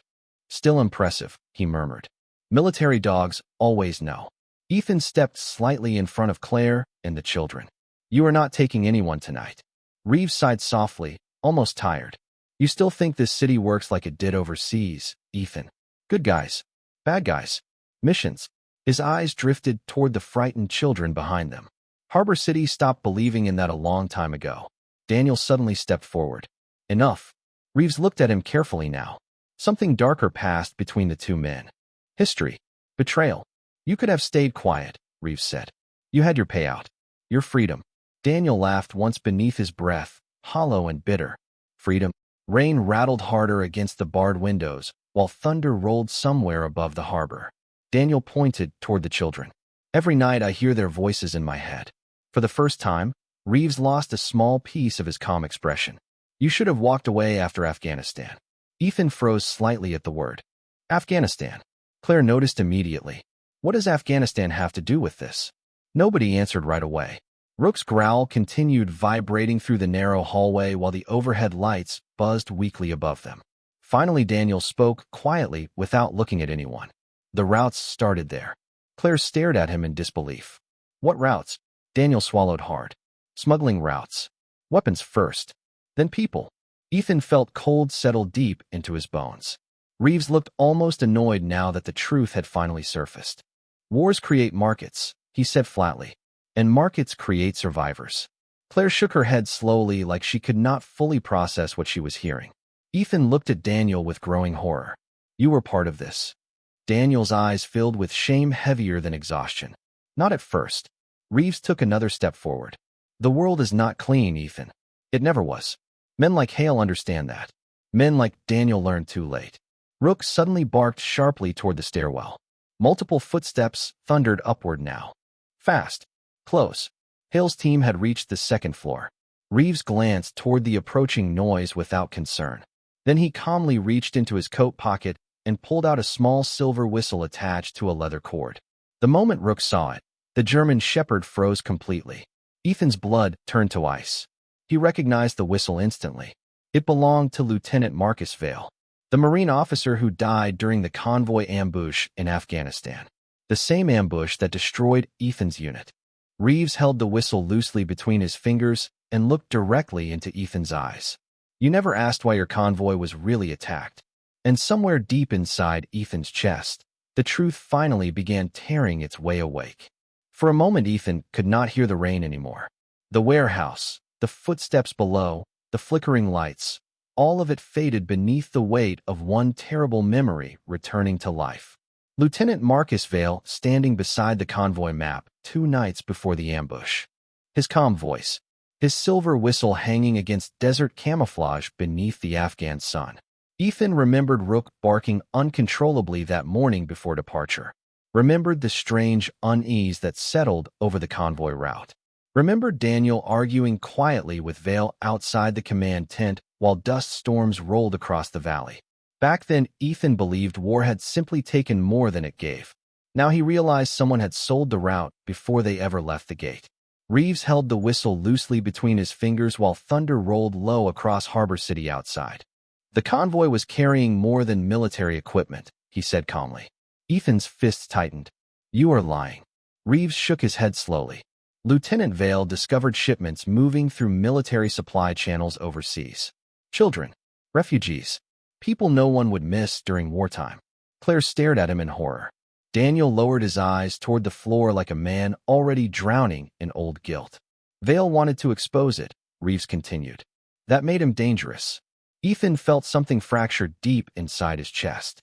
Speaker 1: "Still impressive," he murmured. "Military dogs always know." Ethan stepped slightly in front of Claire and the children. "You are not taking anyone tonight." Reeves sighed softly, almost tired. "You still think this city works like it did overseas, Ethan? Good guys, bad guys, missions." His eyes drifted toward the frightened children behind them. Harbor City stopped believing in that a long time ago. Daniel suddenly stepped forward. "Enough." Reeves looked at him carefully now. Something darker passed between the two men. "History. Betrayal. You could have stayed quiet," Reeves said. "You had your payout. Your freedom." Daniel laughed once beneath his breath, hollow and bitter. "Freedom?" Rain rattled harder against the barred windows, while thunder rolled somewhere above the harbor. Daniel pointed toward the children. "Every night I hear their voices in my head." For the first time, Reeves lost a small piece of his calm expression. "You should have walked away after Afghanistan." Ethan froze slightly at the word. "Afghanistan?" Claire noticed immediately. "What does Afghanistan have to do with this?" Nobody answered right away. Rook's growl continued vibrating through the narrow hallway while the overhead lights buzzed weakly above them. Finally, Daniel spoke quietly without looking at anyone. "The routes started there." Claire stared at him in disbelief. "What routes?" Daniel swallowed hard. "Smuggling routes. Weapons first, then people." Ethan felt cold settle deep into his bones. Reeves looked almost annoyed now that the truth had finally surfaced. "Wars create markets," he said flatly, "and markets create survivors." Claire shook her head slowly, like she could not fully process what she was hearing. Ethan looked at Daniel with growing horror. "You were part of this." Daniel's eyes filled with shame heavier than exhaustion. "Not at first." Reeves took another step forward. "The world is not clean, Ethan. It never was. Men like Hale understand that. Men like Daniel learned too late." Rook suddenly barked sharply toward the stairwell. Multiple footsteps thundered upward now. Fast. Close. Hale's team had reached the second floor. Reeves glanced toward the approaching noise without concern. Then he calmly reached into his coat pocket and pulled out a small silver whistle attached to a leather cord. The moment Rook saw it, the German shepherd froze completely. Ethan's blood turned to ice. He recognized the whistle instantly. It belonged to Lieutenant Marcus Vale, the Marine officer who died during the convoy ambush in Afghanistan. The same ambush that destroyed Ethan's unit. Reeves held the whistle loosely between his fingers and looked directly into Ethan's eyes. "You never asked why your convoy was really attacked." And somewhere deep inside Ethan's chest, the truth finally began tearing its way awake. For a moment, Ethan could not hear the rain anymore. The warehouse, the footsteps below, the flickering lights, all of it faded beneath the weight of one terrible memory returning to life. Lieutenant Marcus Vale standing beside the convoy map 2 nights before the ambush. His calm voice, his silver whistle hanging against desert camouflage beneath the Afghan sun. Ethan remembered Rook barking uncontrollably that morning before departure. Remembered the strange unease that settled over the convoy route. Remembered Daniel arguing quietly with Vale outside the command tent while dust storms rolled across the valley. Back then, Ethan believed war had simply taken more than it gave. Now he realized someone had sold the route before they ever left the gate. Reeves held the whistle loosely between his fingers while thunder rolled low across Harbor City outside. "The convoy was carrying more than military equipment," he said calmly. Ethan's fists tightened. "You are lying." Reeves shook his head slowly. Lieutenant Vale discovered shipments moving through military supply channels overseas. Children, refugees, people no one would miss during wartime. Claire stared at him in horror. Daniel lowered his eyes toward the floor like a man already drowning in old guilt. "Vale wanted to expose it," Reeves continued. "That made him dangerous." Ethan felt something fracture deep inside his chest.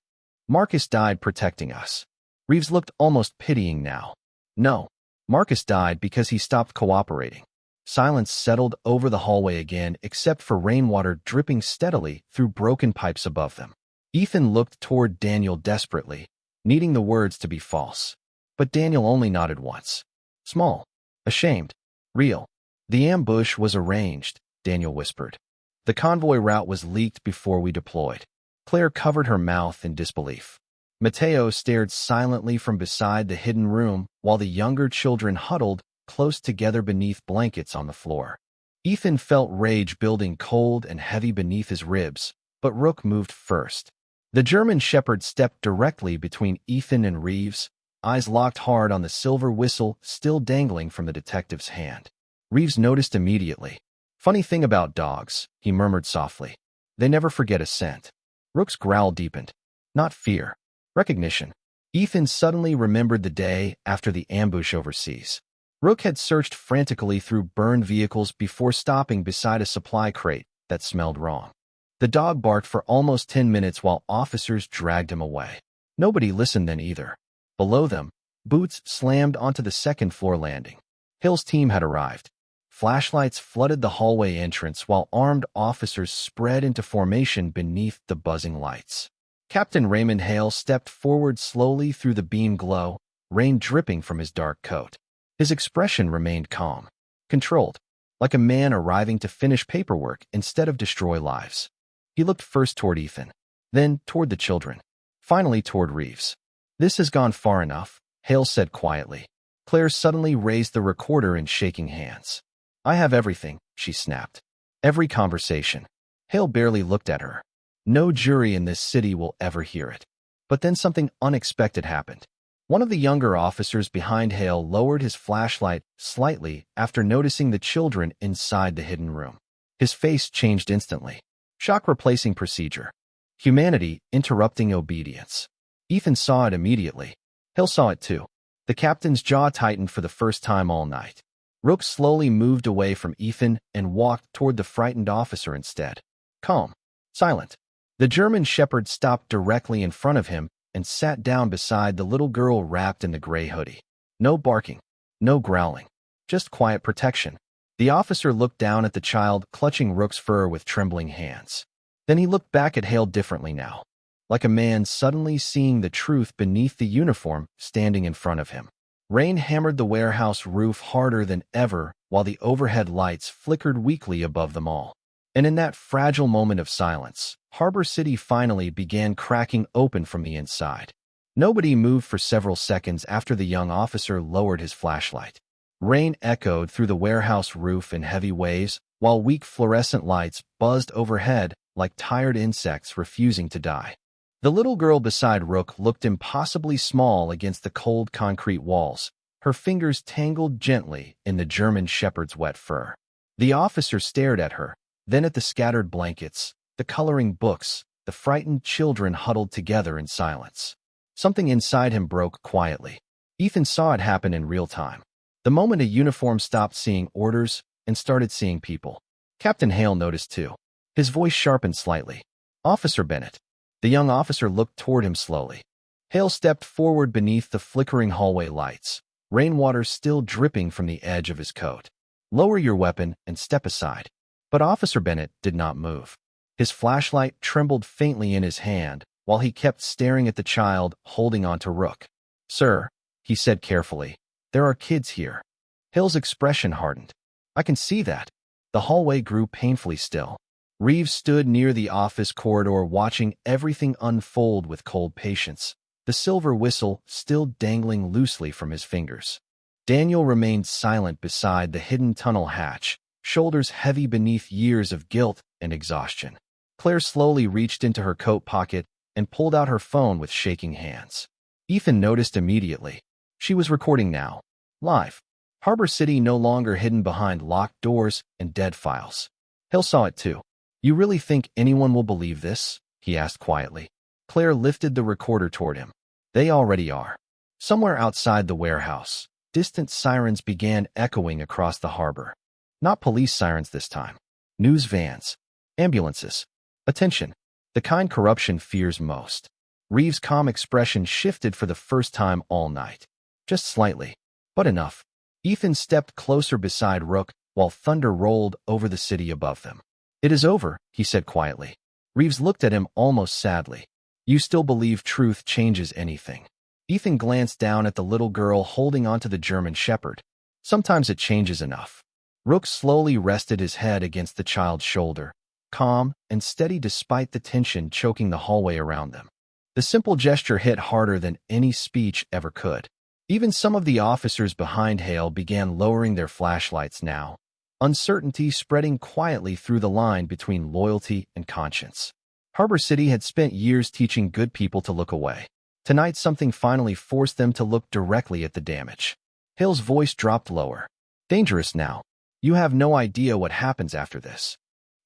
Speaker 1: "Marcus died protecting us." Reeves looked almost pitying now. "No. Marcus died because he stopped cooperating." Silence settled over the hallway again, except for rainwater dripping steadily through broken pipes above them. Ethan looked toward Daniel desperately, needing the words to be false. But Daniel only nodded once. Small, ashamed, real. "The ambush was arranged," Daniel whispered. "The convoy route was leaked before we deployed." Claire covered her mouth in disbelief. Mateo stared silently from beside the hidden room while the younger children huddled close together beneath blankets on the floor. Ethan felt rage building cold and heavy beneath his ribs, but Rook moved first. The German shepherd stepped directly between Ethan and Reeves, eyes locked hard on the silver whistle still dangling from the detective's hand. Reeves noticed immediately. "Funny thing about dogs," he murmured softly. "They never forget a scent." Rook's growl deepened. Not fear. Recognition. Ethan suddenly remembered the day after the ambush overseas. Rook had searched frantically through burned vehicles before stopping beside a supply crate that smelled wrong. The dog barked for almost 10 minutes while officers dragged him away. Nobody listened then either. Below them, boots slammed onto the second-floor landing. Hill's team had arrived. Flashlights flooded the hallway entrance while armed officers spread into formation beneath the buzzing lights. Captain Raymond Hale stepped forward slowly through the beam glow, rain dripping from his dark coat. His expression remained calm, controlled, like a man arriving to finish paperwork instead of destroy lives. He looked first toward Ethan, then toward the children, finally toward Reeves. "This has gone far enough," Hale said quietly. Claire suddenly raised the recorder in shaking hands. "I have everything," she snapped. "Every conversation." Hale barely looked at her. No jury in this city will ever hear it. But then something unexpected happened. One of the younger officers behind Hale lowered his flashlight slightly after noticing the children inside the hidden room. His face changed instantly. Shock replacing procedure. Humanity interrupting obedience. Ethan saw it immediately. Hale saw it too. The captain's jaw tightened for the first time all night. Rook slowly moved away from Ethan and walked toward the frightened officer instead. Calm. Silent. The German shepherd stopped directly in front of him and sat down beside the little girl wrapped in the gray hoodie. No barking. No growling. Just quiet protection. The officer looked down at the child clutching Rook's fur with trembling hands. Then he looked back at Hale differently now, like a man suddenly seeing the truth beneath the uniform standing in front of him. Rain hammered the warehouse roof harder than ever while the overhead lights flickered weakly above them all. And in that fragile moment of silence, Harbor City finally began cracking open from the inside. Nobody moved for several seconds after the young officer lowered his flashlight. Rain echoed through the warehouse roof in heavy waves, while weak fluorescent lights buzzed overhead like tired insects refusing to die. The little girl beside Rook looked impossibly small against the cold concrete walls, her fingers tangled gently in the German shepherd's wet fur. The officer stared at her, then at the scattered blankets, the coloring books, the frightened children huddled together in silence. Something inside him broke quietly. Ethan saw it happen in real time. The moment a uniform stopped seeing orders and started seeing people. Captain Hale noticed too. His voice sharpened slightly. "Officer Bennett." The young officer looked toward him slowly. Hale stepped forward beneath the flickering hallway lights, rainwater still dripping from the edge of his coat. "Lower your weapon and step aside." But Officer Bennett did not move. His flashlight trembled faintly in his hand while he kept staring at the child holding onto Rook. "Sir," he said carefully, "there are kids here." Hill's expression hardened. "I can see that." The hallway grew painfully still. Reeves stood near the office corridor watching everything unfold with cold patience, the silver whistle still dangling loosely from his fingers. Daniel remained silent beside the hidden tunnel hatch, shoulders heavy beneath years of guilt and exhaustion. Claire slowly reached into her coat pocket and pulled out her phone with shaking hands. Ethan noticed immediately. She was recording now. Live. Harbor City no longer hidden behind locked doors and dead files. Hill saw it too. "You really think anyone will believe this?" he asked quietly. Claire lifted the recorder toward him. "They already are." Somewhere outside the warehouse, distant sirens began echoing across the harbor. Not police sirens this time. News vans. Ambulances. Attention. The kind corruption fears most. Reeves' calm expression shifted for the first time all night. Just slightly. But enough. Ethan stepped closer beside Rook while thunder rolled over the city above them. "It is over," he said quietly. Reeves looked at him almost sadly. "You still believe truth changes anything?" Ethan glanced down at the little girl holding onto the German shepherd. "Sometimes it changes enough." Rook slowly rested his head against the child's shoulder, calm and steady despite the tension choking the hallway around them. The simple gesture hit harder than any speech ever could. Even some of the officers behind Hale began lowering their flashlights now, uncertainty spreading quietly through the line between loyalty and conscience. Harbor City had spent years teaching good people to look away. Tonight, something finally forced them to look directly at the damage. Hale's voice dropped lower. Dangerous now. You have no idea what happens after this.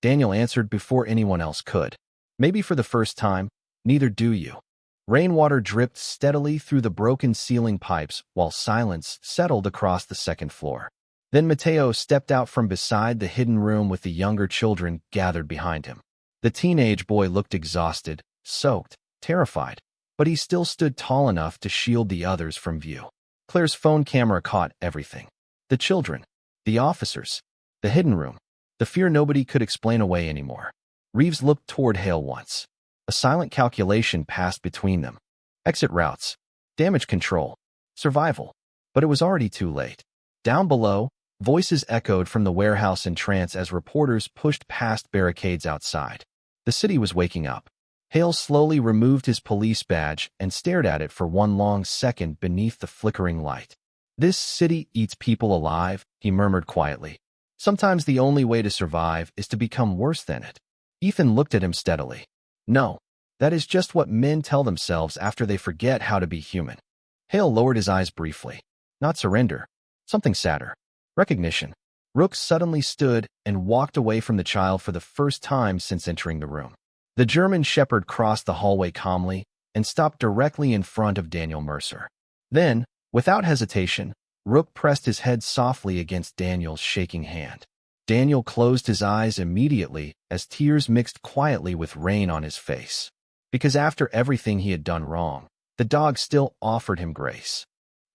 Speaker 1: Daniel answered before anyone else could. Maybe for the first time, neither do you. Rainwater dripped steadily through the broken ceiling pipes while silence settled across the second floor. Then Mateo stepped out from beside the hidden room with the younger children gathered behind him. The teenage boy looked exhausted, soaked, terrified, but he still stood tall enough to shield the others from view. Claire's phone camera caught everything. The children, the officers, the hidden room, the fear nobody could explain away anymore. Reeves looked toward Hale once. A silent calculation passed between them. Exit routes, damage control, survival. But it was already too late. Down below, voices echoed from the warehouse in trance as reporters pushed past barricades outside. The city was waking up. Hale slowly removed his police badge and stared at it for one long second beneath the flickering light. This city eats people alive, he murmured quietly. Sometimes the only way to survive is to become worse than it. Ethan looked at him steadily. No, that is just what men tell themselves after they forget how to be human. Hale lowered his eyes briefly. Not surrender. Something sadder. Recognition. Rook suddenly stood and walked away from the child for the first time since entering the room. The German shepherd crossed the hallway calmly and stopped directly in front of Daniel Mercer. Then, without hesitation, Rook pressed his head softly against Daniel's shaking hand. Daniel closed his eyes immediately as tears mixed quietly with rain on his face. Because after everything he had done wrong, the dog still offered him grace.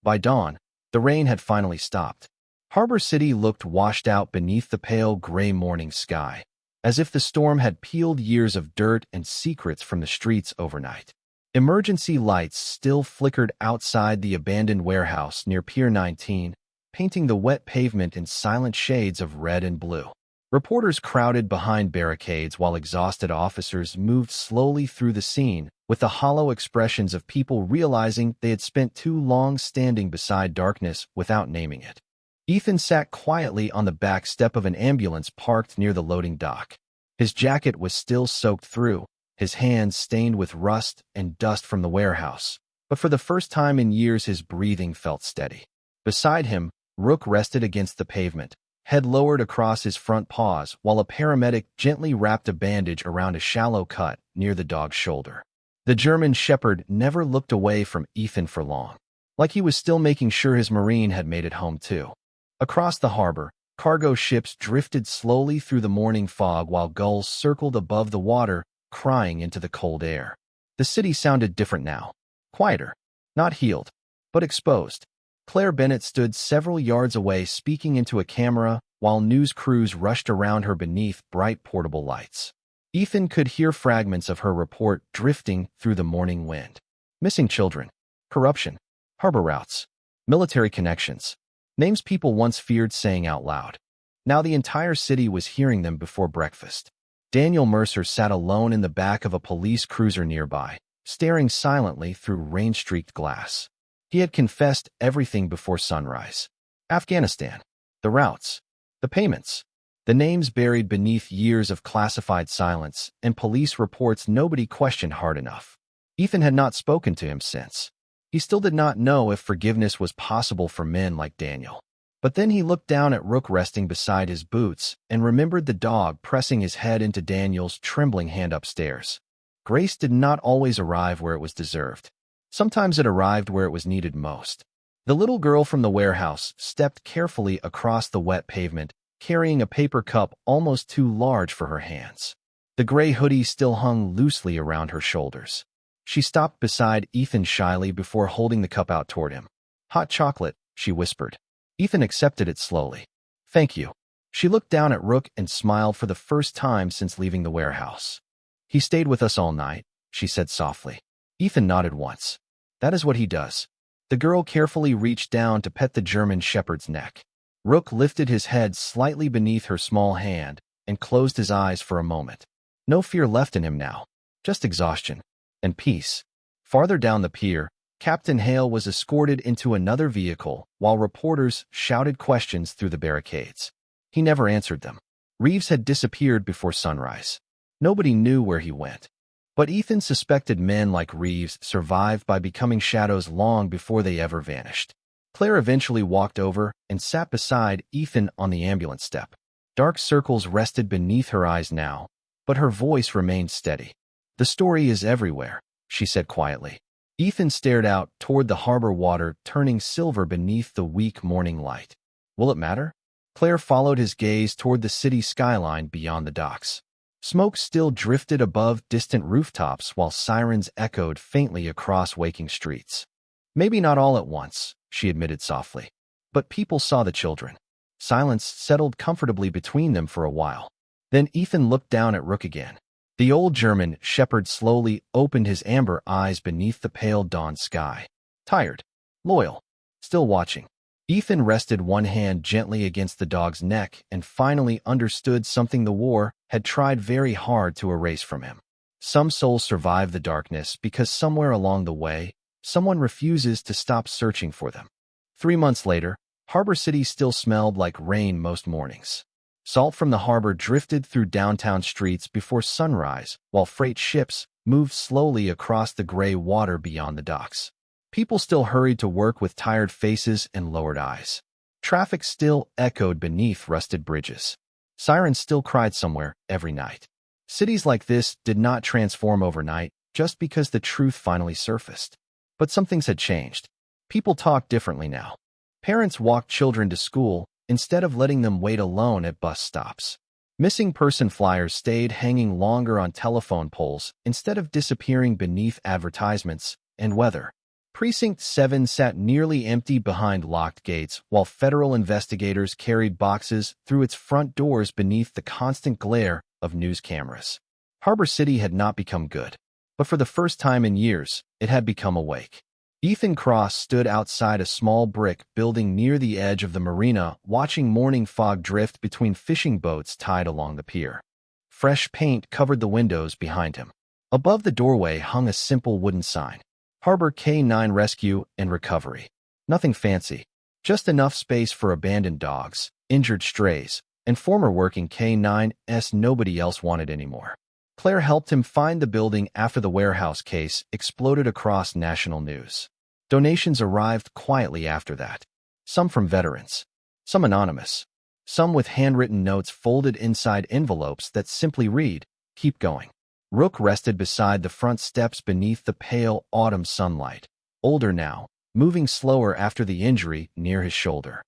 Speaker 1: By dawn, the rain had finally stopped. Harbor City looked washed out beneath the pale gray morning sky, as if the storm had peeled years of dirt and secrets from the streets overnight. Emergency lights still flickered outside the abandoned warehouse near Pier 19, painting the wet pavement in silent shades of red and blue. Reporters crowded behind barricades while exhausted officers moved slowly through the scene, with the hollow expressions of people realizing they had spent too long standing beside darkness without naming it. Ethan sat quietly on the back step of an ambulance parked near the loading dock. His jacket was still soaked through, his hands stained with rust and dust from the warehouse, but for the first time in years his breathing felt steady. Beside him, Rook rested against the pavement, head lowered across his front paws while a paramedic gently wrapped a bandage around a shallow cut near the dog's shoulder. The German shepherd never looked away from Ethan for long, like he was still making sure his Marine had made it home too. Across the harbor, cargo ships drifted slowly through the morning fog while gulls circled above the water, crying into the cold air. The city sounded different now. Quieter. Not healed, but exposed. Claire Bennett stood several yards away speaking into a camera while news crews rushed around her beneath bright portable lights. Ethan could hear fragments of her report drifting through the morning wind. Missing children. Corruption. Harbor routes. Military connections. Names people once feared saying out loud. Now the entire city was hearing them before breakfast. Daniel Mercer sat alone in the back of a police cruiser nearby, staring silently through rain-streaked glass. He had confessed everything before sunrise. Afghanistan, the routes, the payments, the names buried beneath years of classified silence and police reports nobody questioned hard enough. Ethan had not spoken to him since. He still did not know if forgiveness was possible for men like Daniel. But then he looked down at Rook resting beside his boots and remembered the dog pressing his head into Daniel's trembling hand upstairs. Grace did not always arrive where it was deserved. Sometimes it arrived where it was needed most. The little girl from the warehouse stepped carefully across the wet pavement, carrying a paper cup almost too large for her hands. The gray hoodie still hung loosely around her shoulders. She stopped beside Ethan shyly before holding the cup out toward him. "Hot chocolate," she whispered. Ethan accepted it slowly. "Thank you." She looked down at Rook and smiled for the first time since leaving the warehouse. "He stayed with us all night," she said softly. Ethan nodded once. "That is what he does." The girl carefully reached down to pet the German shepherd's neck. Rook lifted his head slightly beneath her small hand and closed his eyes for a moment. No fear left in him now, just exhaustion and peace. Farther down the pier, Captain Hale was escorted into another vehicle while reporters shouted questions through the barricades. He never answered them. Reeves had disappeared before sunrise. Nobody knew where he went. But Ethan suspected men like Reeves survived by becoming shadows long before they ever vanished. Claire eventually walked over and sat beside Ethan on the ambulance step. Dark circles rested beneath her eyes now, but her voice remained steady. "The story is everywhere," she said quietly. Ethan stared out toward the harbor water turning silver beneath the weak morning light. "Will it matter?" Claire followed his gaze toward the city skyline beyond the docks. Smoke still drifted above distant rooftops while sirens echoed faintly across waking streets. "Maybe not all at once," she admitted softly. But people saw the children. Silence settled comfortably between them for a while. Then Ethan looked down at Rook again. The old German shepherd slowly opened his amber eyes beneath the pale dawn sky. Tired, loyal, still watching. Ethan rested one hand gently against the dog's neck and finally understood something the war had tried very hard to erase from him. Some souls survive the darkness because somewhere along the way, someone refuses to stop searching for them. 3 months later, Harbor City still smelled like rain most mornings. Salt from the harbor drifted through downtown streets before sunrise, while freight ships moved slowly across the gray water beyond the docks. People still hurried to work with tired faces and lowered eyes. Traffic still echoed beneath rusted bridges. Sirens still cried somewhere every night. Cities like this did not transform overnight just because the truth finally surfaced. But some things had changed. People talked differently now. Parents walked children to school instead of letting them wait alone at bus stops. Missing person flyers stayed hanging longer on telephone poles instead of disappearing beneath advertisements and weather. Precinct 7 sat nearly empty behind locked gates while federal investigators carried boxes through its front doors beneath the constant glare of news cameras. Harbor City had not become good, but for the first time in years, it had become awake. Ethan Cross stood outside a small brick building near the edge of the marina, watching morning fog drift between fishing boats tied along the pier. Fresh paint covered the windows behind him. Above the doorway hung a simple wooden sign. Harbor K9 Rescue and Recovery. Nothing fancy, just enough space for abandoned dogs, injured strays, and former working K9s nobody else wanted anymore. Claire helped him find the building after the warehouse case exploded across national news. Donations arrived quietly after that. Some from veterans, some anonymous, some with handwritten notes folded inside envelopes that simply read, "Keep going." Rook rested beside the front steps beneath the pale autumn sunlight, older now, moving slower after the injury near his shoulder.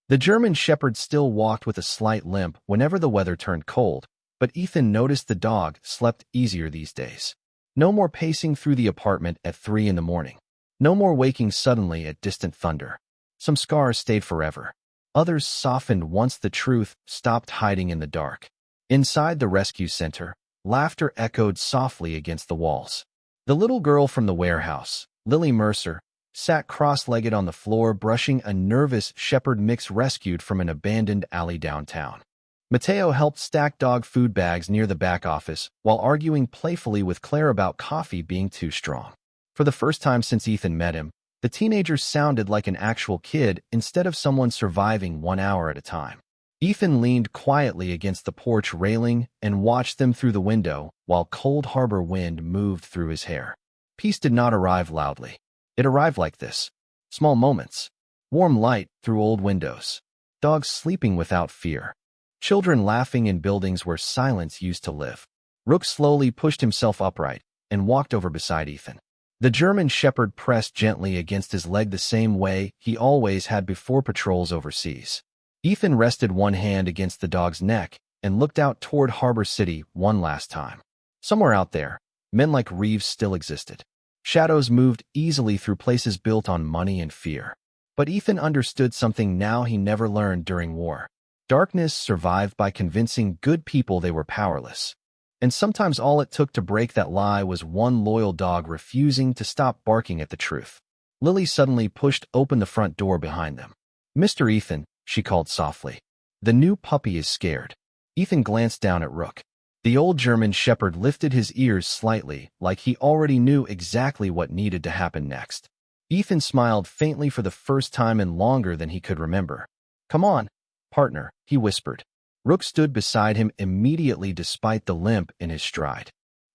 Speaker 1: The German shepherd still walked with a slight limp whenever the weather turned cold, but Ethan noticed the dog slept easier these days. No more pacing through the apartment at 3 in the morning. No more waking suddenly at distant thunder. Some scars stayed forever. Others softened once the truth stopped hiding in the dark. Inside the rescue center, laughter echoed softly against the walls. The little girl from the warehouse, Lily Mercer, sat cross-legged on the floor brushing a nervous shepherd mix rescued from an abandoned alley downtown. Mateo helped stack dog food bags near the back office while arguing playfully with Claire about coffee being too strong. For the first time since Ethan met him, the teenager sounded like an actual kid instead of someone surviving 1 hour at a time. Ethan leaned quietly against the porch railing and watched them through the window while cold harbor wind moved through his hair. Peace did not arrive loudly. It arrived like this. Small moments. Warm light through old windows. Dogs sleeping without fear. Children laughing in buildings where silence used to live. Rook slowly pushed himself upright and walked over beside Ethan. The German shepherd pressed gently against his leg the same way he always had before patrols overseas. Ethan rested one hand against the dog's neck and looked out toward Harbor City one last time. Somewhere out there, men like Reeves still existed. Shadows moved easily through places built on money and fear. But Ethan understood something now he never learned during war. Darkness survived by convincing good people they were powerless. And sometimes all it took to break that lie was one loyal dog refusing to stop barking at the truth. Lily suddenly pushed open the front door behind them. "Mr. Ethan," she called softly. "The new puppy is scared." Ethan glanced down at Rook. The old German shepherd lifted his ears slightly, like he already knew exactly what needed to happen next. Ethan smiled faintly for the first time in longer than he could remember. "Come on, partner," he whispered. Rook stood beside him immediately despite the limp in his stride.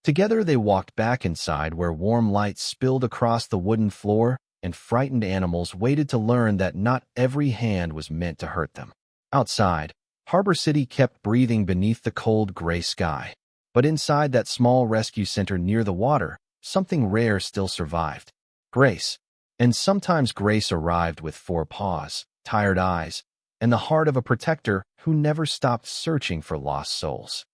Speaker 1: Together they walked back inside where warm light spilled across the wooden floor and frightened animals waited to learn that not every hand was meant to hurt them. Outside, Harbor City kept breathing beneath the cold gray sky. But inside that small rescue center near the water, something rare still survived. Grace. And sometimes Grace arrived with 4 paws, tired eyes, and the heart of a protector who never stopped searching for lost souls.